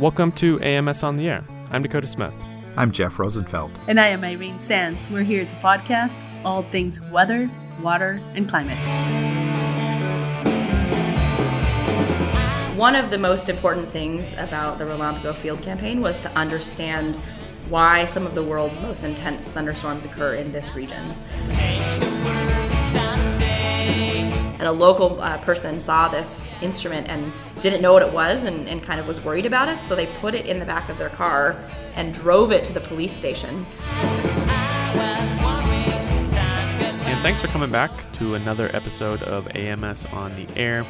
Welcome to AMS on the Air. I'm Dakota Smith. I'm Jeff Rosenfeld. And I am Irene Sands. We're here to podcast all things weather, water, and climate. One of the most important things about the RELAMPAGO field campaign was to understand why some of the world's most intense thunderstorms occur in this region. And a local person saw this instrument and didn't know what it was and kind of was worried about it, so they put it in the back of their car and drove it to the police station. And thanks for coming back to another episode of AMS on the Air.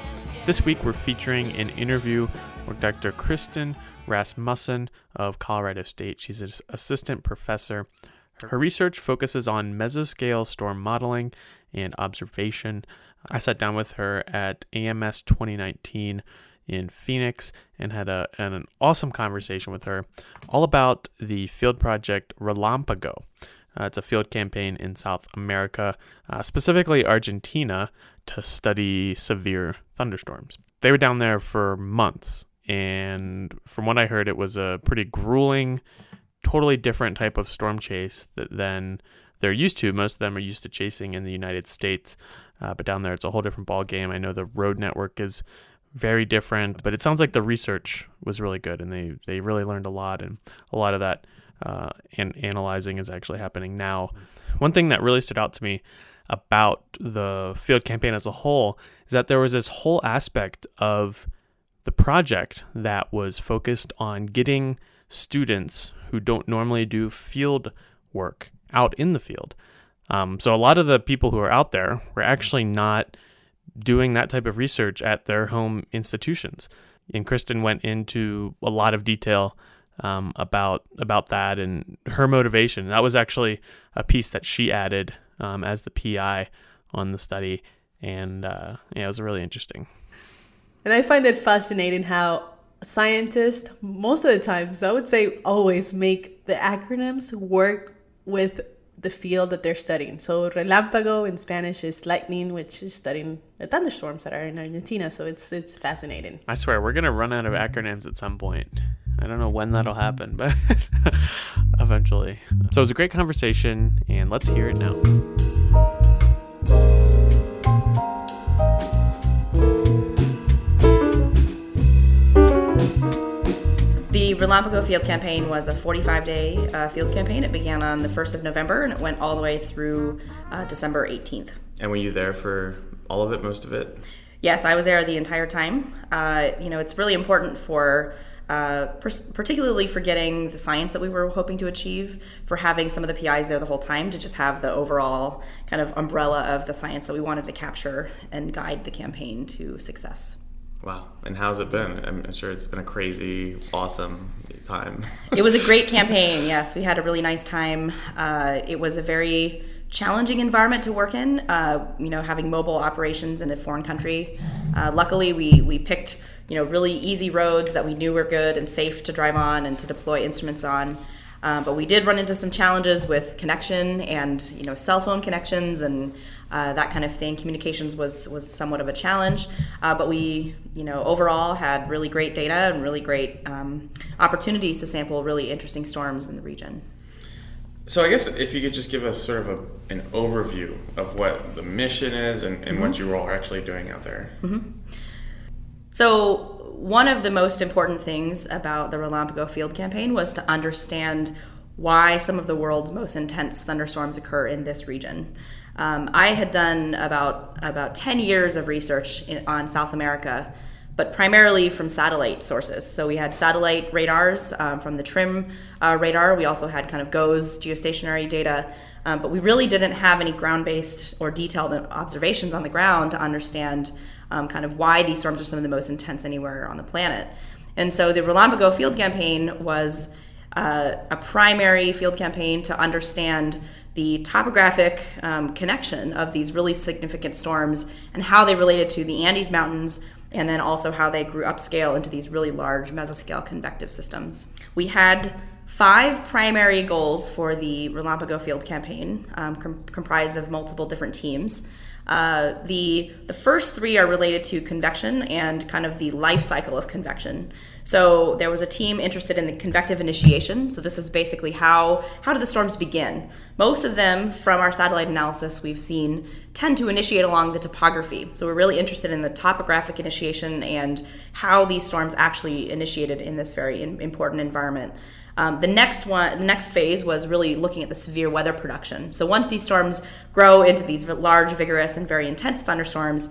This week we're featuring an interview with Dr. Kristen Rasmussen of Colorado State. She's an assistant professor. Her research focuses on mesoscale storm modeling and observation. I sat down with her at AMS 2019 in Phoenix and had an awesome conversation with her all about the field project RELAMPAGO. It's a field campaign in South America, specifically Argentina, to study severe thunderstorms. They were down there for months, and from what I heard, it was a pretty grueling, totally different type of storm chase than they're used to. Most of them are used to chasing in the United States, but down there it's a whole different ball game. I know the road network is very different, but it sounds like the research was really good, and they really learned a lot, and a lot of that and analyzing is actually happening now. One thing that really stood out to me about the field campaign as a whole is that there was this whole aspect of the project that was focused on getting students who don't normally do field work out in the field. So a lot of the people who are out there were actually not doing that type of research at their home institutions. And Kristen went into a lot of detail about that and her motivation. That was actually a piece that she added as the PI on the study, and it was really interesting. And I find it fascinating how scientists, most of the times, I would say always, make the acronyms work with the field that they're studying. So relámpago in Spanish is lightning, which is studying the thunderstorms that are in Argentina. So it's fascinating. I swear, we're going to run out of acronyms at some point. I don't know when that'll happen, but eventually. So it was a great conversation, and let's hear it now. The RELAMPAGO field campaign was a 45-day field campaign. It began on the 1st of November, and it went all the way through December 18th. And were you there for all of it, most of it? Yes, I was there the entire time. It's really important for particularly for getting the science that we were hoping to achieve, for having some of the PIs there the whole time to just have the overall kind of umbrella of the science that we wanted to capture and guide the campaign to success. Wow. And how's it been? I'm sure it's been a crazy, awesome time. It was a great campaign, yes. We had a really nice time. It was a very challenging environment to work in, having mobile operations in a foreign country. Luckily, we picked really easy roads that we knew were good and safe to drive on and to deploy instruments on. But we did run into some challenges with connection and cell phone connections and that kind of thing. Communications was somewhat of a challenge, but we overall had really great data and really great opportunities to sample really interesting storms in the region. So I guess if you could just give us sort of an overview of what the mission is and what you all are actually doing out there. Mm-hmm. So one of the most important things about the RELAMPAGO field campaign was to understand why some of the world's most intense thunderstorms occur in this region. I had done about 10 years of research on South America, but primarily from satellite sources. So we had satellite radars from the TRIM radar. We also had kind of GOES geostationary data, but we really didn't have any ground-based or detailed observations on the ground to understand kind of why these storms are some of the most intense anywhere on the planet. And so the RELAMPAGO field campaign was a primary field campaign to understand the topographic connection of these really significant storms and how they related to the Andes Mountains, and then also how they grew upscale into these really large mesoscale convective systems. We had 5 primary goals for the RELAMPAGO field campaign, comprised of multiple different teams. The first three are related to convection and kind of the life cycle of convection. So there was a team interested in the convective initiation. So this is basically how do the storms begin? Most of them, from our satellite analysis we've seen, tend to initiate along the topography. So we're really interested in the topographic initiation and how these storms actually initiated in this very important environment. The next phase was really looking at the severe weather production. So once these storms grow into these large, vigorous, and very intense thunderstorms,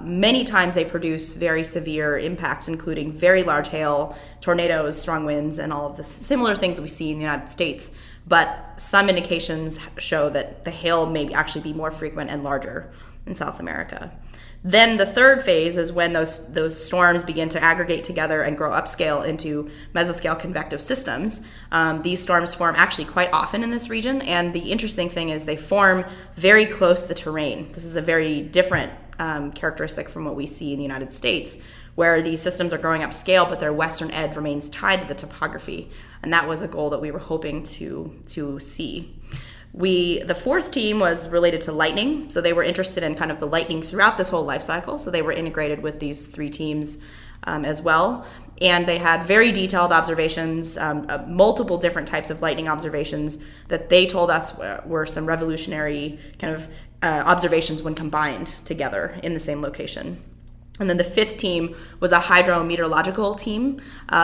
many times they produce very severe impacts, including very large hail, tornadoes, strong winds, and all of the similar things that we see in the United States. But some indications show that the hail may actually be more frequent and larger in South America. Then the third phase is when those storms begin to aggregate together and grow upscale into mesoscale convective systems. These storms form actually quite often in this region, and the interesting thing is they form very close to the terrain. This is a very different characteristic from what we see in the United States, where these systems are growing upscale, but their western edge remains tied to the topography. And that was a goal that we were hoping to see. The fourth team was related to lightning. So they were interested in kind of the lightning throughout this whole life cycle. So they were integrated with these three teams as well. And they had very detailed observations, multiple different types of lightning observations that they told us were some revolutionary kind of observations when combined together in the same location. And then the fifth team was a hydrometeorological team.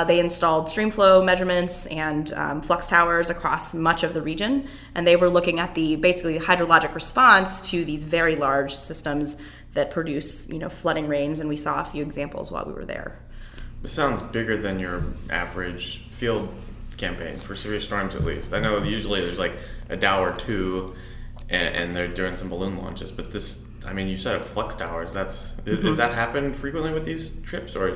They installed streamflow measurements and flux towers across much of the region. And they were looking at basically the hydrologic response to these very large systems that produce, flooding rains. And we saw a few examples while we were there. This sounds bigger than your average field campaign for severe storms, at least. I know usually there's like a Dow or two, and they're doing some balloon launches, but this, you set up flux towers. Does that happen frequently with these trips, or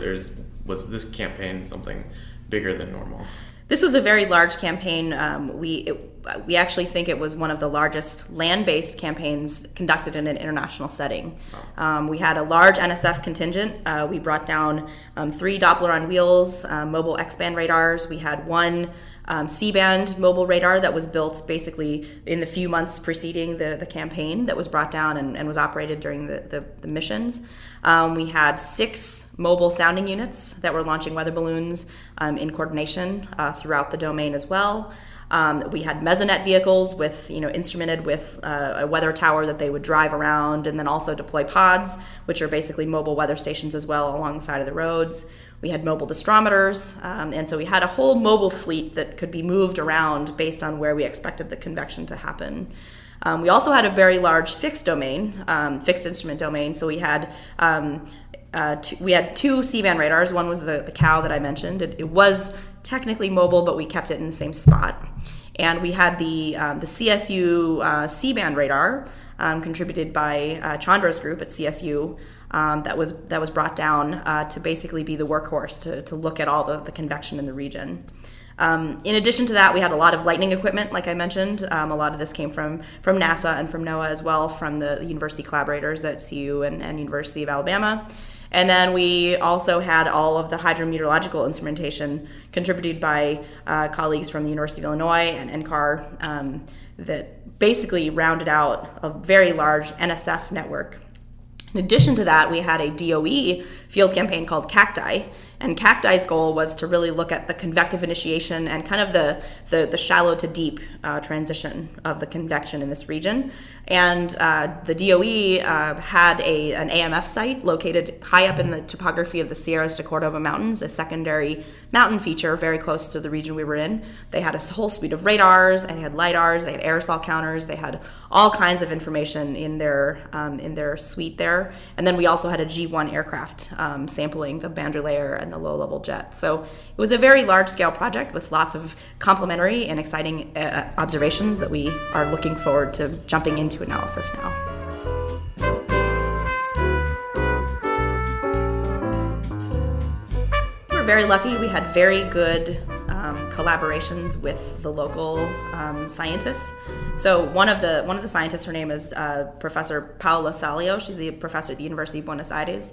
was this campaign something bigger than normal? This was a very large campaign. We actually think it was one of the largest land-based campaigns conducted in an international setting. Wow. We had a large NSF contingent. We brought down 3 Doppler on wheels, mobile X-band radars. We had 1 C-band mobile radar that was built basically in the few months preceding the campaign, that was brought down and was operated during the missions. We had 6 mobile sounding units that were launching weather balloons in coordination throughout the domain as well. We had mesonet vehicles with, instrumented with a weather tower that they would drive around, and then also deploy pods, which are basically mobile weather stations as well along the side of the roads. We had mobile distrometers, and so we had a whole mobile fleet that could be moved around based on where we expected the convection to happen. We also had a very large fixed instrument domain. So we had 2 C-band radars. One was the cow that I mentioned. It was technically mobile, but we kept it in the same spot. And we had the CSU C-band radar, contributed by Chandra's group at CSU. That was brought down to basically be the workhorse to look at all the convection in the region. In addition to that, we had a lot of lightning equipment, like I mentioned. A lot of this came from NASA and from NOAA as well, from the university collaborators at CU and University of Alabama. And then we also had all of the hydrometeorological instrumentation contributed by colleagues from the University of Illinois and NCAR that basically rounded out a very large NSF network. In addition to that, we had a DOE field campaign called Cacti, and Cacti's goal was to really look at the convective initiation and kind of the shallow to deep transition of the convection in this region. And the DOE had an AMF site located high up in the topography of the Sierras de Cordoba Mountains, a secondary mountain feature very close to the region we were in. They had a whole suite of radars, and they had LIDARs, they had aerosol counters, they had all kinds of information in their suite there. And then we also had a G1 aircraft sampling the boundary layer and the low-level jet. So it was a very large-scale project with lots of complementary and exciting observations that we are looking forward to jumping into analysis now. We were very lucky. We had very good collaborations with the local scientists. So one of the scientists, her name is Professor Paula Salio. She's the professor at the University of Buenos Aires.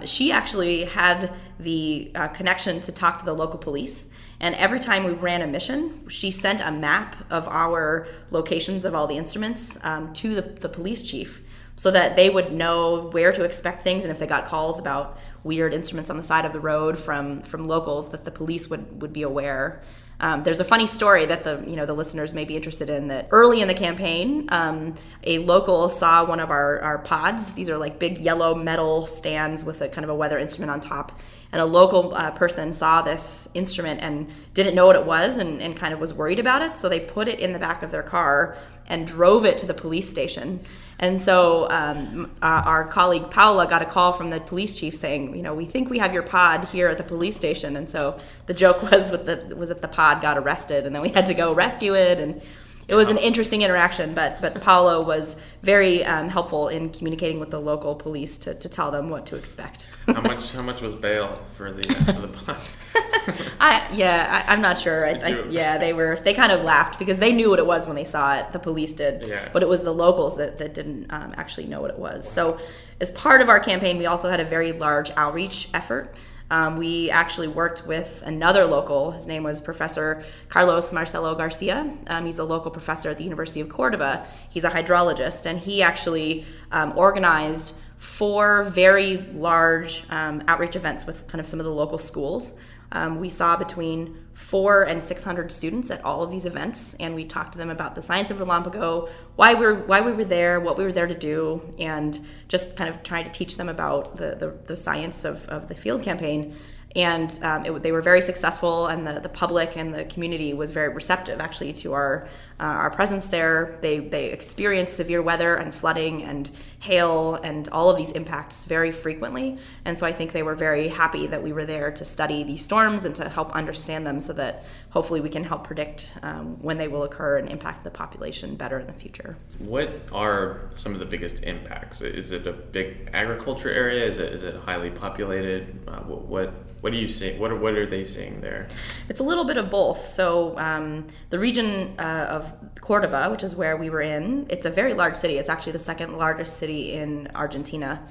She actually had the connection to talk to the local police. And every time we ran a mission, she sent a map of our locations of all the instruments to the police chief, so that they would know where to expect things, and if they got calls about weird instruments on the side of the road from locals, that the police would be aware. There's a funny story that the listeners may be interested in, that early in the campaign, a local saw one of our pods. These are like big yellow metal stands with a kind of a weather instrument on top. And a local person saw this instrument and didn't know what it was and kind of was worried about it. So they put it in the back of their car and drove it to the police station. And so our colleague Paula got a call from the police chief saying, we think we have your pod here at the police station. And so the joke was that the pod got arrested, and then we had to go rescue it. And it was an interesting interaction, but Paolo was very helpful in communicating with the local police to tell them what to expect. How much was bail for the pod? I'm not sure. They kind of laughed because they knew what it was when they saw it. The police did, but it was the locals that didn't actually know what it was. So as part of our campaign, we also had a very large outreach effort. We actually worked with another local. His name was Professor Carlos Marcelo Garcia. He's a local professor at the University of Cordoba. He's a hydrologist, and he actually organized 4 very large outreach events with kind of some of the local schools. We saw between 400 and 600 students at all of these events, and we talked to them about the science of Relampago, why we were there, what we were there to do, and just kind of trying to teach them about the science of the field campaign. And they were very successful, and the public and the community was very receptive, actually, to our presence there. They experienced severe weather and flooding and hail and all of these impacts very frequently. And so I think they were very happy that we were there to study these storms and to help understand them, so that hopefully we can help predict when they will occur and impact the population better in the future. What are some of the biggest impacts? Is it a big agriculture area? Is it highly populated? What do you see? What are they seeing there? It's a little bit of both. So the region of Cordoba, which is where we were in, it's a very large city. It's actually the second largest city in Argentina,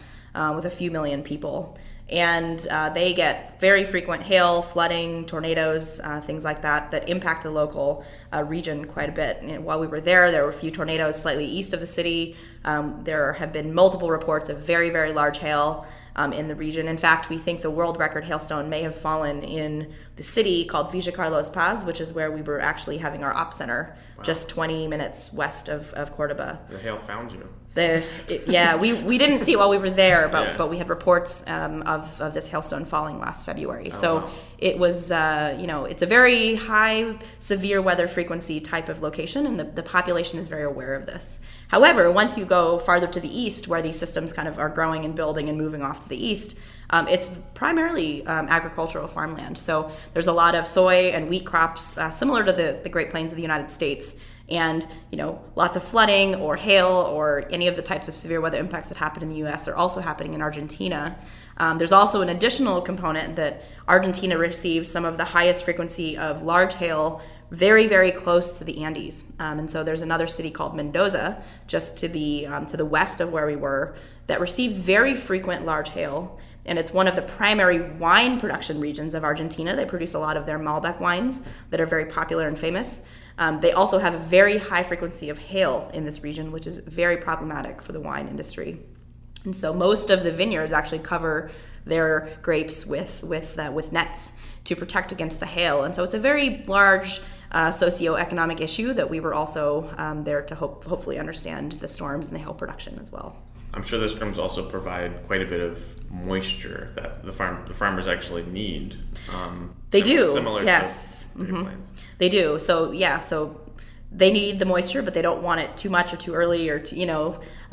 with a few million people. And they get very frequent hail, flooding, tornadoes, things like that impact the local region quite a bit. And while we were there were a few tornadoes slightly east of the city. There have been multiple reports of very, very large hail in the region. In fact, we think the world record hailstone may have fallen in the city called Villa Carlos Paz, which is where we were actually having our op center, just 20 minutes west of Cordoba. The hail found you. We didn't see it while we were there, but we had reports of this hailstone falling last February. It was, it's a very high severe weather frequency type of location, and the population is very aware of this. However, once you go farther to the east, where these systems kind of are growing and building and moving off to the east, it's primarily agricultural farmland. So there's a lot of soy and wheat crops, similar to the Great Plains of the United States. And, lots of flooding or hail or any of the types of severe weather impacts that happen in the U.S. are also happening in Argentina. There's also an additional component that Argentina receives some of the highest frequency of large hail very, very close to the Andes. And so there's another city called Mendoza, just to the west of where we were, that receives very frequent large hail. And it's one of the primary wine production regions of Argentina. They produce a lot of their Malbec wines that are very popular and famous. They also have a very high frequency of hail in this region, which is very problematic for the wine industry. And so most of the vineyards actually cover their grapes with nets to protect against the hail. And so it's a very large socioeconomic issue that we were also there to hopefully understand the storms and the hail production as well. I'm sure the storms also provide quite a bit of moisture that the farmers actually need. They do. Similar yes. to Great Plains. They do. So they need the moisture, but they don't want it too much or too early or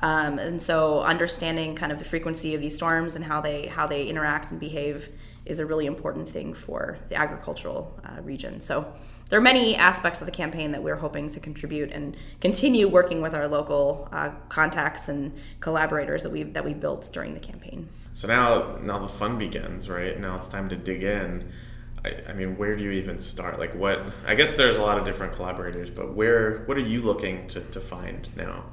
and so understanding kind of the frequency of these storms and how they interact and behave is a really important thing for the agricultural region. So there are many aspects of the campaign that we're hoping to contribute and continue working with our local contacts and collaborators that we built during the campaign. So now the fun begins, right? Now it's time to dig in. I mean, where do you even start? Like what? I guess there's a lot of different collaborators, but what are you looking to find now?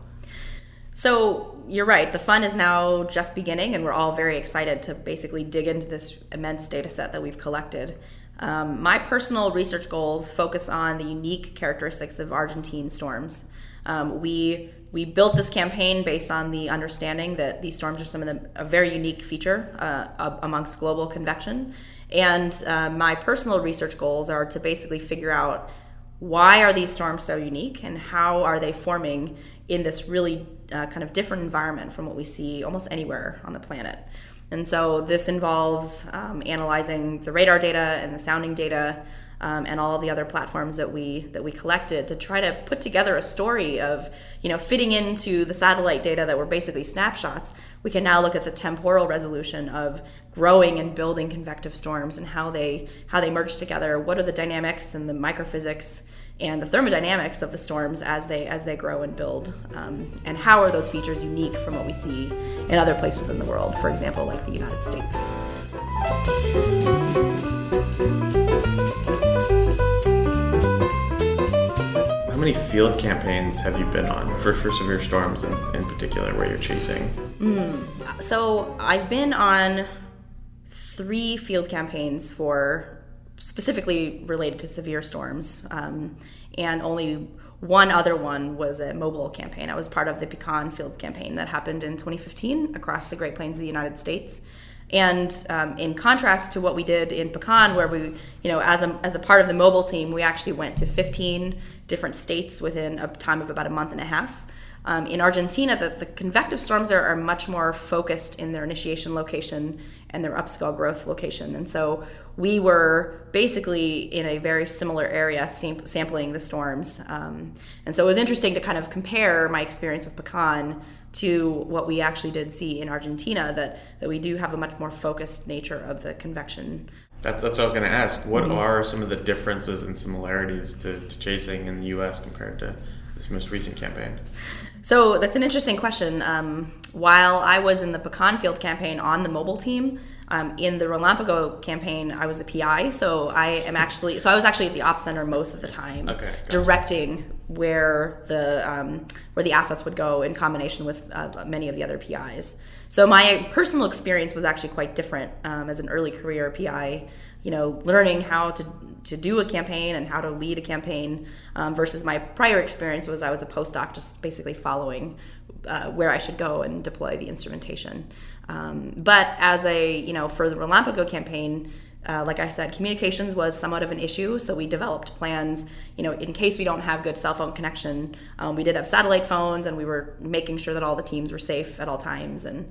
So you're right. The fun is now just beginning, and we're all very excited to basically dig into this immense data set that we've collected. My personal research goals focus on the unique characteristics of Argentine storms. We we built this campaign based on the understanding that these storms are a very unique feature amongst global convection. And my personal research goals are to basically figure out why are these storms so unique and how are they forming in this really kind of different environment from what we see almost anywhere on the planet. And so this involves analyzing the radar data and the sounding data and all of the other platforms that we collected to try to put together a story of, fitting into the satellite data that were basically snapshots. We can now look at the temporal resolution of growing and building convective storms and how they merge together. What are the dynamics and the microphysics and the thermodynamics of the storms as they grow and build, and how are those features unique from what we see in other places in the world, for example, like the United States. How many field campaigns have you been on for severe storms in particular where you're chasing? So I've been on 3 field campaigns for specifically related to severe storms, and only one other one was a mobile campaign. I was part of the Pecan Fields campaign that happened in 2015 across the Great Plains of the United States. And in contrast to what we did in Pecan, where we, as a part of the mobile team, we actually went to 15 different states within a time of about a month and a half. In Argentina, the convective storms are much more focused in their initiation location and their upscale growth location. And so we were basically in a very similar area sampling the storms. And so it was interesting to kind of compare my experience with Pecan to what we actually did see in Argentina, that we do have a much more focused nature of the convection. That's what I was going to ask. What are some of the differences and similarities to chasing in the U.S. compared to this most recent campaign? So that's an interesting question. While I was in the Pecan Field campaign on the mobile team, in the RELAMPAGO campaign, I was a PI. So I was actually at the Ops Center most of the time, directing where the assets would go in combination with many of the other PIs. So my personal experience was actually quite different as an early career PI. Learning how to do a campaign and how to lead a campaign versus my prior experience was I was a postdoc, just basically following where I should go and deploy the instrumentation. But as for the RELAMPAGO campaign, like I said, communications was somewhat of an issue, so we developed plans, in case we don't have good cell phone connection. We did have satellite phones, and we were making sure that all the teams were safe at all times. And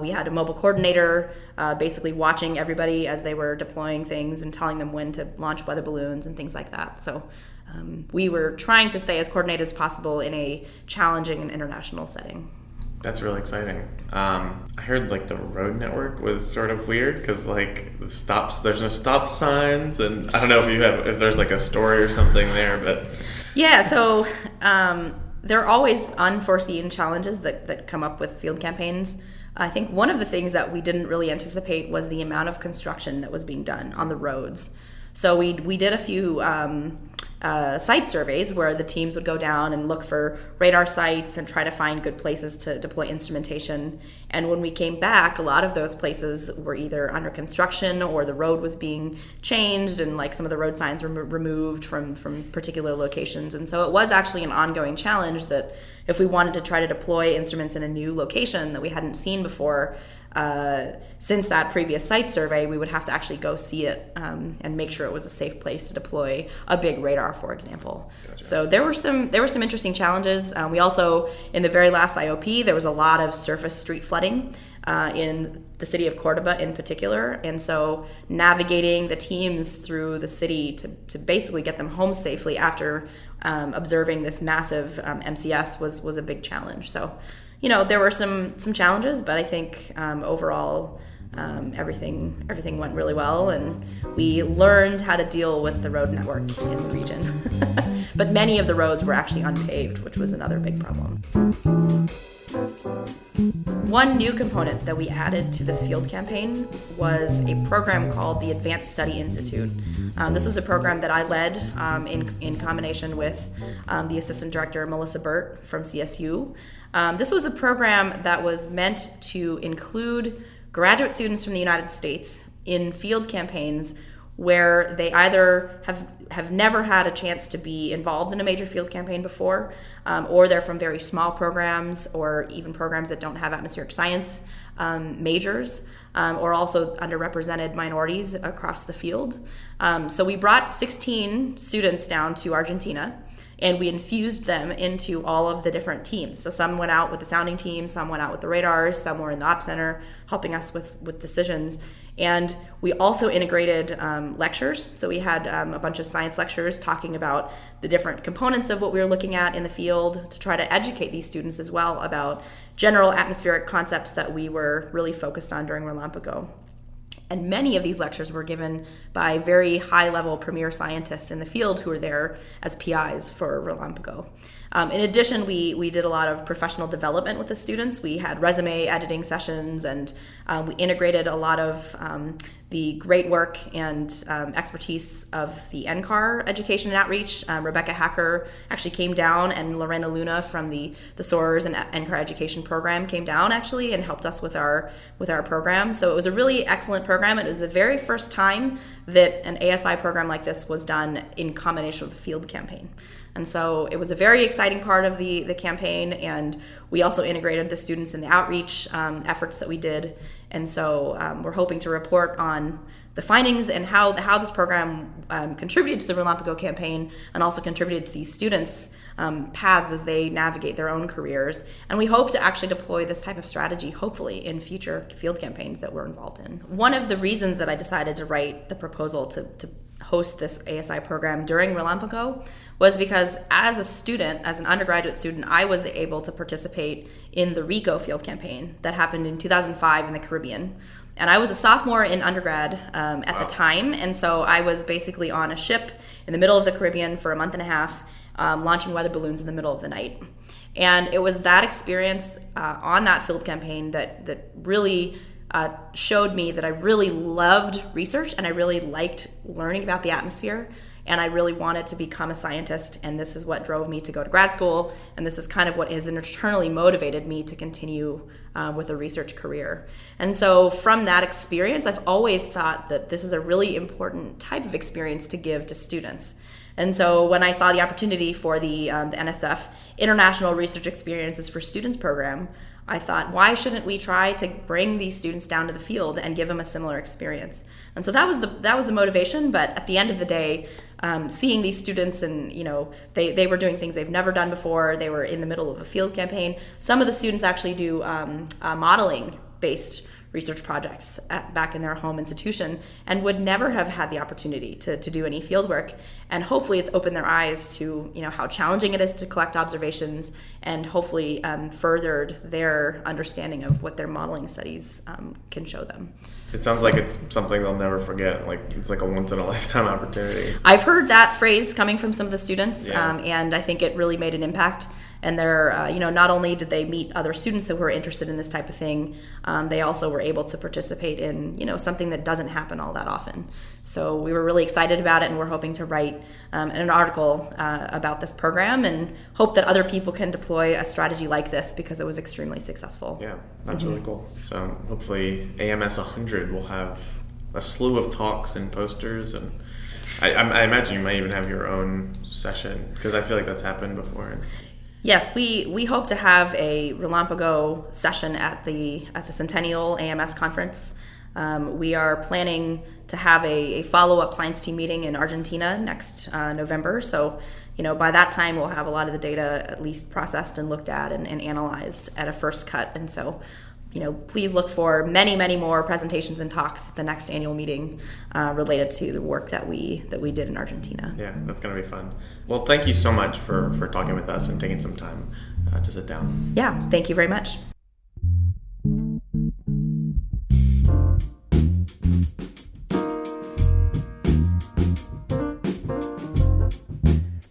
we had a mobile coordinator basically watching everybody as they were deploying things and telling them when to launch weather balloons and things like that. So we were trying to stay as coordinated as possible in a challenging and international setting. That's really exciting. I heard the road network was sort of weird because there's no stop signs, and I don't know if there's a story or something there, but yeah. So there are always unforeseen challenges that come up with field campaigns. I think one of the things that we didn't really anticipate was the amount of construction that was being done on the roads. So we did a few site surveys where the teams would go down and look for radar sites and try to find good places to deploy instrumentation. And when we came back, a lot of those places were either under construction or the road was being changed, and some of the road signs were removed from particular locations. And so it was actually an ongoing challenge that if we wanted to try to deploy instruments in a new location that we hadn't seen before, since that previous site survey, we would have to actually go see it and make sure it was a safe place to deploy a big radar, for example. Gotcha. So there were some interesting challenges. We also, in the very last IOP, there was a lot of surface street flooding in the city of Cordoba in particular, and so navigating the teams through the city to basically get them home safely after observing this massive MCS was a big challenge. So there were some challenges, but I think overall everything went really well, and we learned how to deal with the road network in the region. But many of the roads were actually unpaved, which was another big problem. One new component that we added to this field campaign was a program called the Advanced Study Institute. This was a program that I led in combination with the assistant director, Melissa Burt from CSU. This was a program that was meant to include graduate students from the United States in field campaigns where they either have never had a chance to be involved in a major field campaign before, or they're from very small programs or even programs that don't have atmospheric science majors, or also underrepresented minorities across the field. So we brought 16 students down to Argentina, and we infused them into all of the different teams. So some went out with the sounding team, some went out with the radars, some were in the op center helping us with decisions. And we also integrated lectures. So we had a bunch of science lectures talking about the different components of what we were looking at in the field to try to educate these students as well about general atmospheric concepts that we were really focused on during RELAMPAGO. And many of these lectures were given by very high-level premier scientists in the field who were there as PIs for RELAMPAGO. In addition, we did a lot of professional development with the students. We had resume editing sessions, and we integrated a lot of the great work and expertise of the NCAR Education and Outreach. Rebecca Hacker actually came down, and Lorena Luna from the SOARS and NCAR Education program came down actually and helped us with our program. So it was a really excellent program. It was the very first time that an ASI program like this was done in combination with a field campaign. And so it was a very exciting part of the campaign, and we also integrated the students in the outreach efforts that we did. And so we're hoping to report on the findings and how this program contributed to the RELAMPAGO campaign and also contributed to these students' paths as they navigate their own careers. And we hope to actually deploy this type of strategy, hopefully, in future field campaigns that we're involved in. One of the reasons that I decided to write the proposal to host this ASI program during RELAMPAGO was because as a student, as an undergraduate student, I was able to participate in the RICO field campaign that happened in 2005 in the Caribbean. And I was a sophomore in undergrad at the time, and so I was basically on a ship in the middle of the Caribbean for a month and a half, launching weather balloons in the middle of the night. And it was that experience on that field campaign that really showed me that I really loved research and I really liked learning about the atmosphere, and I really wanted to become a scientist, and this is what drove me to go to grad school, and this is kind of what has internally motivated me to continue with a research career. And so from that experience, I've always thought that this is a really important type of experience to give to students. And so when I saw the opportunity for the NSF International Research Experiences for Students program, I thought, why shouldn't we try to bring these students down to the field and give them a similar experience? And so that was the motivation. But at the end of the day, seeing these students, and they were doing things they've never done before. They were in the middle of a field campaign. Some of the students actually do modeling-based research projects back in their home institution and would never have had the opportunity to do any field work. And hopefully it's opened their eyes to how challenging it is to collect observations, and hopefully furthered their understanding of what their modeling studies can show them. It sounds like it's something they'll never forget. Like it's like a once-in-a-lifetime opportunity. I've heard that phrase coming from some of the students, Yeah. And I think it really made an impact. And they're, not only did they meet other students that were interested in this type of thing, they also were able to participate in, something that doesn't happen all that often. So we were really excited about it, and we're hoping to write an article about this program and hope that other people can deploy a strategy like this because it was extremely successful. Yeah, that's really cool. So hopefully AMS 100 will have a slew of talks and posters, and I imagine you might even have your own session, because I feel like that's happened before. Yes, we hope to have a RELAMPAGO session at the Centennial AMS conference. We are planning to have a follow-up science team meeting in Argentina next November. So, by that time we'll have a lot of the data at least processed and looked at and analyzed at a first cut. And so, please look for many, many more presentations and talks at the next annual meeting related to the work that we did in Argentina. Yeah, that's going to be fun. Well, thank you so much for talking with us and taking some time to sit down. Yeah, thank you very much.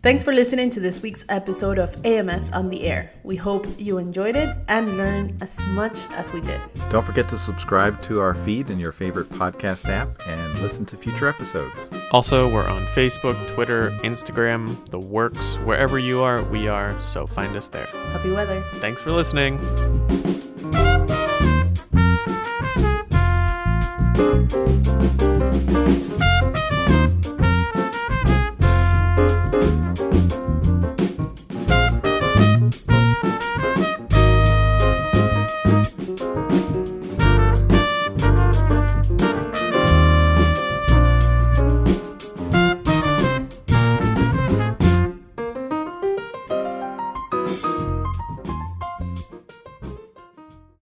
Thanks for listening to this week's episode of AMS on the Air. We hope you enjoyed it and learned as much as we did. Don't forget to subscribe to our feed in your favorite podcast app and listen to future episodes. Also, we're on Facebook, Twitter, Instagram, the works. Wherever you are, we are, so find us there. Happy weather. Thanks for listening.